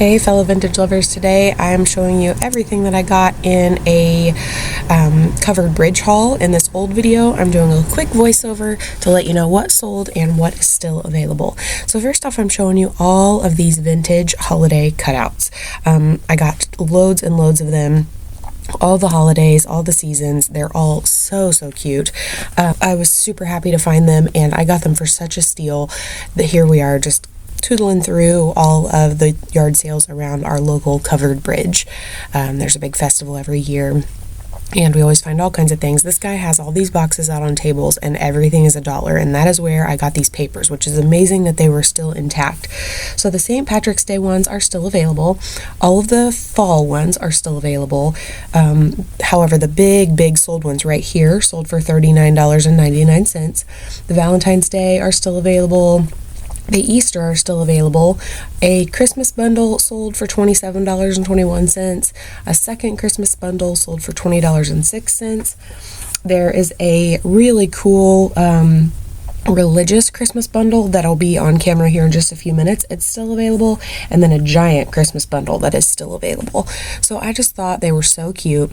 Hey fellow vintage lovers, today I am showing you everything that I got in a covered bridge haul. In this old video, I'm doing a quick voiceover to let you know what sold and what is still available. So first off, I'm showing you all of these vintage holiday cutouts. I got loads and loads of them. All the holidays, all the seasons, they're all so cute. I was super happy to find them, and I got them for such a steal that here we are just tootling through all of the yard sales around our local covered bridge. There's a big festival every year, and we always find all kinds of things. This guy has all these boxes out on tables, and everything is $1, and that is where I got these papers, which is amazing that they were still intact. So the St. Patrick's Day ones are still available. All of the fall ones are still available. However, the big sold ones right here sold for $39.99. The Valentine's Day are still available. The Easter are still available. A Christmas bundle sold for $27.21. A second Christmas bundle sold for $20.06. There is a really cool religious Christmas bundle that'll be on camera here in just a few minutes. It's still available. And then a giant Christmas bundle that is still available. So I just thought they were so cute.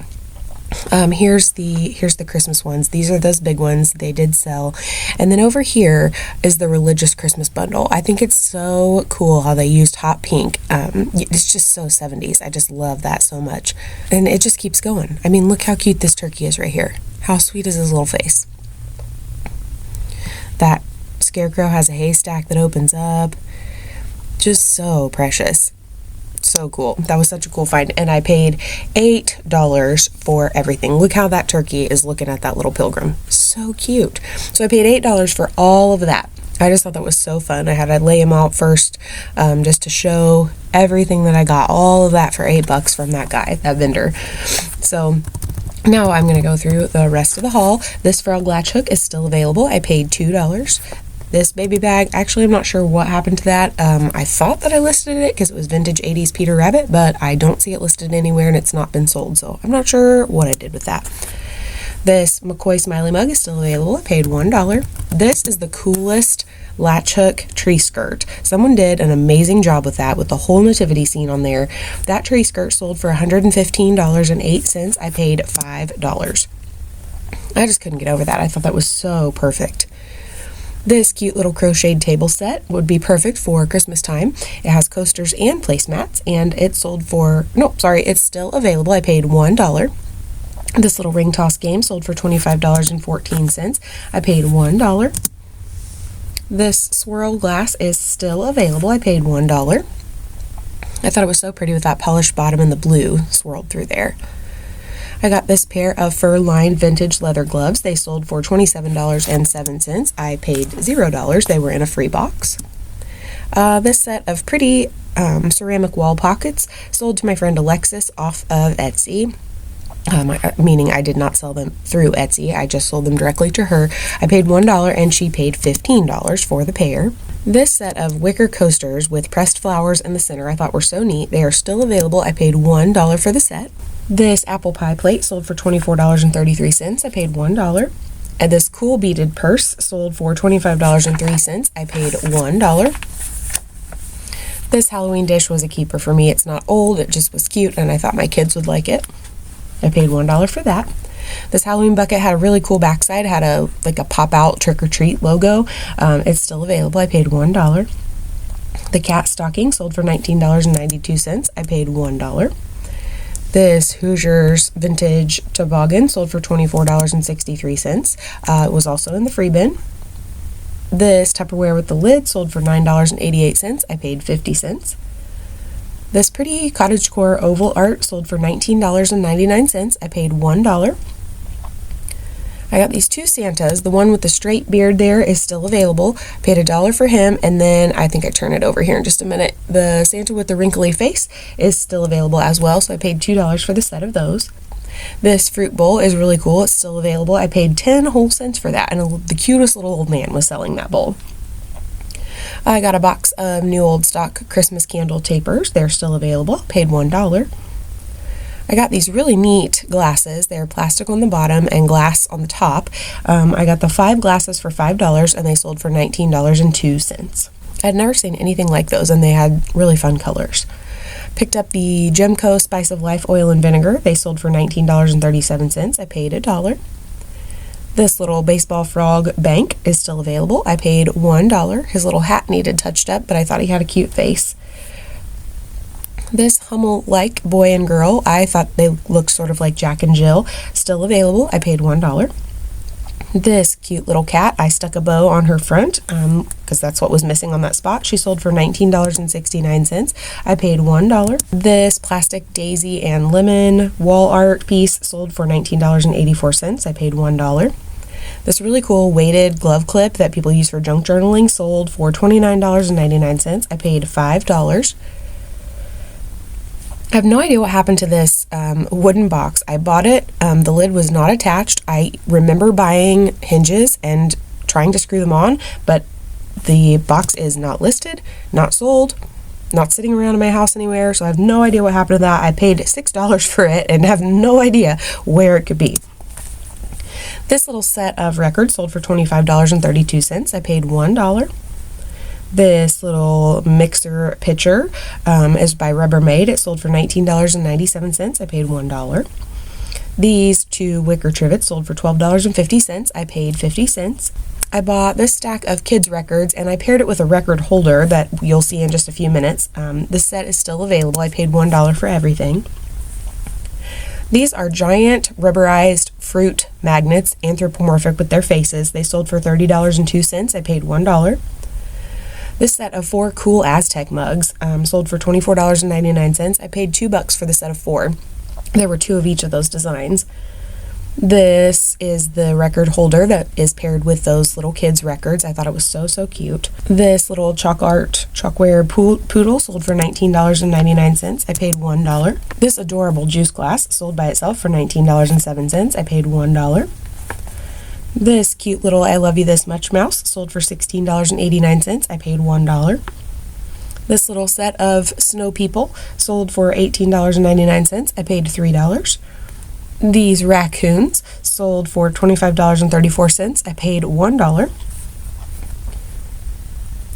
Here's the Christmas ones. These are those big ones. They did sell. And then over here is the religious Christmas bundle. I think it's so cool how they used hot pink. It's just so 70s. I just love that so much. And it just keeps going. I mean, look how cute this turkey is right here. How sweet is his little face? That scarecrow has a haystack that opens up. Just so precious. So cool. That was such a cool find, and I paid $8 for everything. Look how that turkey is looking at that little pilgrim. So cute. So I paid $8 for all of that. I just thought that was so fun. I had to lay him out first just to show everything that I got. All of that for $8 from that guy, that vendor. So now I'm going to go through the rest of the haul. This frog latch hook is still available. I paid $2. This baby bag, actually I'm not sure what happened to that. I thought that I listed it because it was vintage 80s Peter Rabbit, but I don't see it listed anywhere and it's not been sold, so I'm not sure what I did with that. This McCoy Smiley mug is still available. I paid $1. This is the coolest latch hook tree skirt. Someone did an amazing job with that, with the whole nativity scene on there. That tree skirt sold for $115.08. I paid $5. I just couldn't get over that. I thought that was so perfect. This cute little crocheted table set would be perfect for Christmas time. It has coasters and placemats, and it sold for, it's still available. I paid $1. This little ring toss game sold for $25.14. I paid $1. This swirl glass is still available. I paid $1. I thought it was so pretty with that polished bottom and the blue swirled through there. I got this pair of fur-lined vintage leather gloves. They sold for $27.07. I paid $0. They were in a free box. This set of pretty ceramic wall pockets sold to my friend Alexis off of Etsy. Meaning I did not sell them through Etsy. I just sold them directly to her. I paid $1 and she paid $15 for the pair. This set of wicker coasters with pressed flowers in the center I thought were so neat. They are still available. I paid $1 for the set. This apple pie plate sold for $24.33. I paid $1. And this cool beaded purse sold for $25.03. I paid $1. This Halloween dish was a keeper for me. It's not old, it just was cute, and I thought my kids would like it. I paid $1 for that. This Halloween bucket had a really cool backside. It had a pop-out trick-or-treat logo. It's still available. I paid $1. The cat stocking sold for $19.92. I paid $1. This Hoosiers vintage toboggan sold for $24.63. It was also in the free bin. This Tupperware with the lid sold for $9.88. I paid 50 cents. This pretty cottagecore oval art sold for $19.99. I paid $1. I got these two Santas. The one with the straight beard there is still available. Paid $1 for him, and then I think I turn it over here in just a minute. The Santa with the wrinkly face is still available as well, so I paid $2 for the set of those. This fruit bowl is really cool. It's still available. I paid 10 whole cents for that, and the cutest little old man was selling that bowl. I got a box of new old stock Christmas candle tapers. They're still available. Paid $1. I got these really neat glasses. They're plastic on the bottom and glass on the top. I got the 5 glasses for $5 and they sold for $19.02. I'd never seen anything like those, and they had really fun colors. Picked up the Gemco Spice of Life oil and vinegar. They sold for $19.37. I paid $1. This little baseball frog bank is still available. I paid $1. His little hat needed touched up, but I thought he had a cute face. This Hummel-like boy and girl, I thought they looked sort of like Jack and Jill, still available. I paid $1. This cute little cat, I stuck a bow on her front because that's what was missing on that spot. She sold for $19.69. I paid $1. This plastic daisy and lemon wall art piece sold for $19.84. I paid $1. This really cool weighted glove clip that people use for junk journaling sold for $29.99. I paid $5. I have no idea what happened to this wooden box. I bought it. The lid was not attached. I remember buying hinges and trying to screw them on, but the box is not listed, not sold, not sitting around in my house anywhere, so I have no idea what happened to that. I paid $6 for it and have no idea where it could be. This little set of records sold for $25.32. I paid $1. This little mixer pitcher is by Rubbermaid. It sold for $19.97. I paid $1. These two wicker trivets sold for $12.50. I paid 50 cents. I bought this stack of kids records and I paired it with a record holder that you'll see in just a few minutes. This set is still available. I paid $1 for everything. These are giant rubberized fruit magnets, anthropomorphic with their faces. They sold for $30.02. I paid $1. This set of 4 cool Aztec mugs sold for $24.99. I paid $2 for the set of 4. There were 2 of each of those designs. This is the record holder that is paired with those little kids' records. I thought it was so cute. This little chalkware poodle sold for $19.99. I paid $1. This adorable juice glass sold by itself for $19.07. I paid $1. This cute little I Love You This Much mouse sold for $16.89. I paid $1. This little set of snow people sold for $18.99. I paid $3. These raccoons sold for $25.34. I paid $1.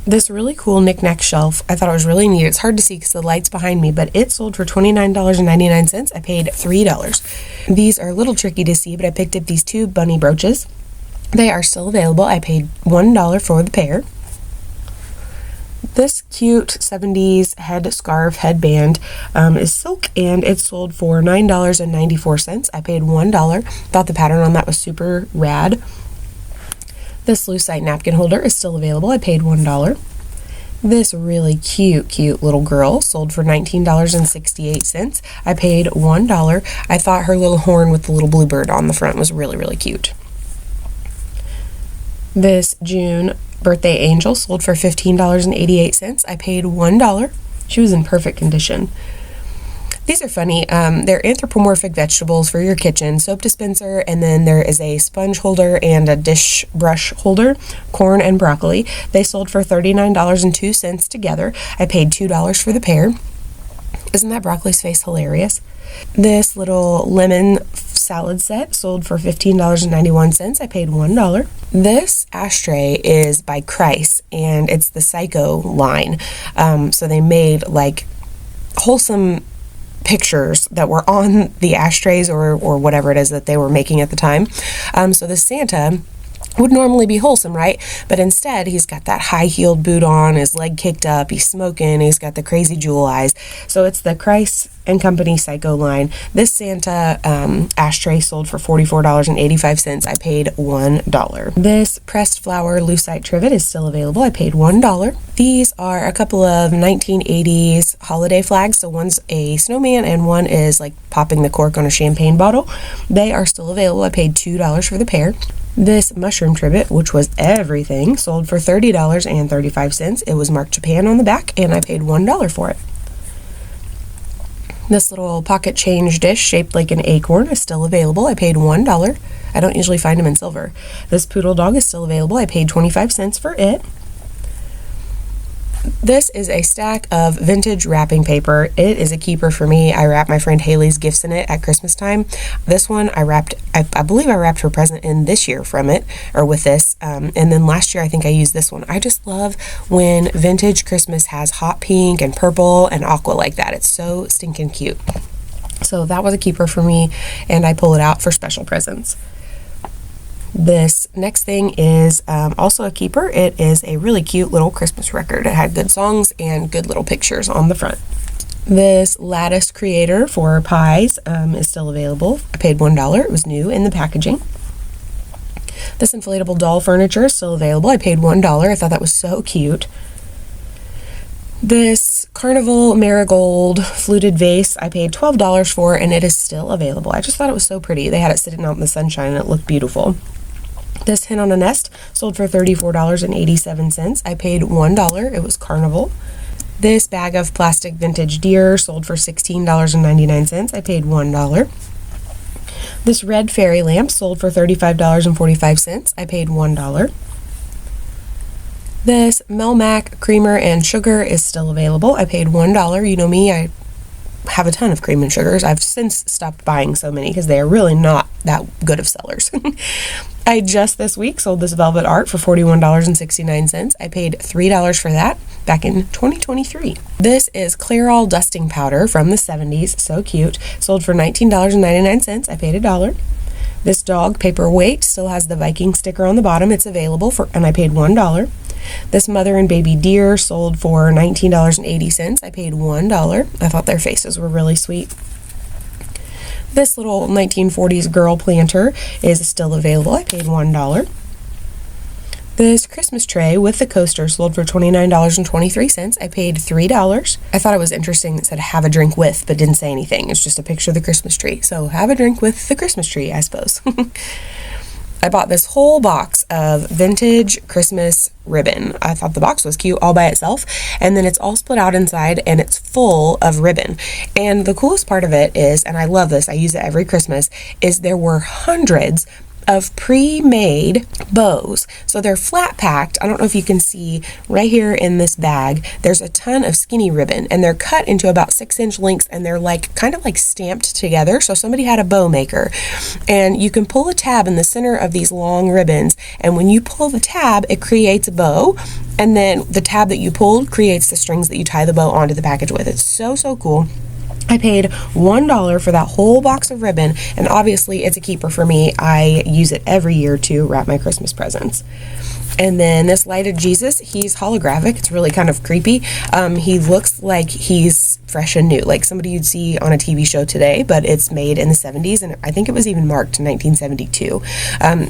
This really cool knick-knack shelf, I thought it was really neat. It's hard to see because the light's behind me, but it sold for $29.99. I paid $3. These are a little tricky to see, but I picked up these 2 bunny brooches. They are still available. I paid $1 for the pair. This cute 70s headband is silk and it sold for $9.94. I paid $1. Thought the pattern on that was super rad. This lucite napkin holder is still available. I paid $1. This really cute little girl sold for $19.68. I paid $1. I thought her little horn with the little bluebird on the front was really cute. This June birthday angel sold for $15.88. I paid $1. She was in perfect condition. These are funny. They're anthropomorphic vegetables for your kitchen, soap dispenser, and then there is a sponge holder and a dish brush holder, corn and broccoli. They sold for $39.02 together. I paid $2 for the pair. Isn't that broccoli's face hilarious? This little lemon salad set sold for $15.91. I paid $1. This ashtray is by Christ, and it's the Psycho line. So they made like wholesome pictures that were on the ashtrays or whatever it is that they were making at the time. So the Santa would normally be wholesome, right? But instead, he's got that high-heeled boot on, his leg kicked up, he's smoking, he's got the crazy jewel eyes. So it's the Christ and Company Psycho line. This Santa ashtray sold for $44.85. I paid $1. This pressed flower lucite trivet is still available. I paid $1. These are a couple of 1980s holiday flags. So one's a snowman and one is like popping the cork on a champagne bottle. They are still available. I paid $2 for the pair. This mushroom trivet, which was everything, sold for $30.35. It was marked Japan on the back, and I paid $1 for it. This little pocket change dish shaped like an acorn is still available. I paid $1. I don't usually find them in silver. This poodle dog is still available. I paid 25 cents for it. This is a stack of vintage wrapping paper. It is a keeper for me. I wrap my friend Haley's gifts in it at Christmas time. This one I believe I wrapped her present in this year from it, or with this. And then last year I think I used this one. I just love when vintage Christmas has hot pink and purple and aqua like that. It's so stinking cute. So that was a keeper for me, and I pull it out for special presents. This next thing is also a keeper. It is a really cute little Christmas record. It had good songs and good little pictures on the front. This lattice creator for pies is still available. I paid $1. It was new in the packaging. This inflatable doll furniture is still available. I paid $1. I thought that was so cute. This carnival marigold fluted vase I paid $12 for, and it is still available. I just thought it was so pretty. They had it sitting out in the sunshine and it looked beautiful. This hen on a nest sold for $34.87. I paid $1. It was carnival. This bag of plastic vintage deer sold for $16.99. I paid $1. This red fairy lamp sold for $35.45. I paid $1. This Melmac creamer and sugar is still available. I paid $1. You know me, I have a ton of cream and sugars. I've since stopped buying so many because they are really not that good of sellers. I just this week sold this velvet art for $41.69. I paid $3 for that back in 2023. This is Clairol dusting powder from the 70s. So cute. Sold for $19.99. I paid $1. This dog paperweight still has the Viking sticker on the bottom. It's available and I paid $1. This mother and baby deer sold for $19.80. I paid $1. I thought their faces were really sweet. This little 1940s girl planter is still available. I paid $1. This Christmas tray with the coaster sold for $29.23. I paid $3. I thought it was interesting that said have a drink with, but didn't say anything. It's just a picture of the Christmas tree. So have a drink with the Christmas tree, I suppose. I bought this whole box of vintage Christmas ribbon. I thought the box was cute all by itself, and then it's all split out inside and it's full of ribbon. And the coolest part of it is, and I love this, I use it every Christmas, is there were hundreds of pre-made bows. So they're flat packed. I don't know if you can see right here in this bag, there's a ton of skinny ribbon, and they're cut into about 6-inch lengths, and they're like kind of like stamped together. So somebody had a bow maker, and you can pull a tab in the center of these long ribbons, and when you pull the tab, it creates a bow, and then the tab that you pulled creates the strings that you tie the bow onto the package with. It's so cool. I paid $1 for that whole box of ribbon, and obviously it's a keeper for me. I use it every year to wrap my Christmas presents. And then this lighted Jesus, he's holographic. It's really kind of creepy. He looks like he's fresh and new, like somebody you'd see on a TV show today, but it's made in the 70s, and I think it was even marked 1972.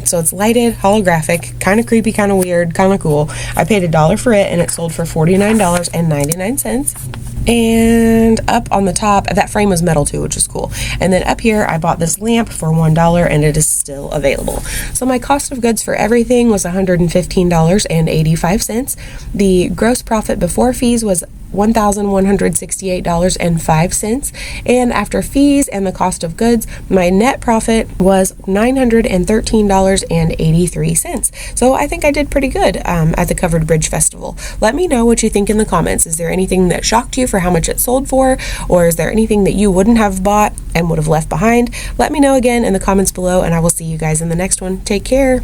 So it's lighted, holographic, kind of creepy, kind of weird, kind of cool. I paid $1 for it, and it sold for $49.99. And up on the top, that frame was metal too, which is cool. And then up here, I bought this lamp for $1, and it is still available. So my cost of goods for everything was $115.85. The gross profit before fees was $1,168.05, and after fees and the cost of goods, my net profit was $913.83. So I think I did pretty good at the Covered Bridge Festival. Let me know what you think in the comments. Is there anything that shocked you for how much it sold for, or is there anything that you wouldn't have bought and would have left behind? Let me know again in the comments below, and I will see you guys in the next one. Take care.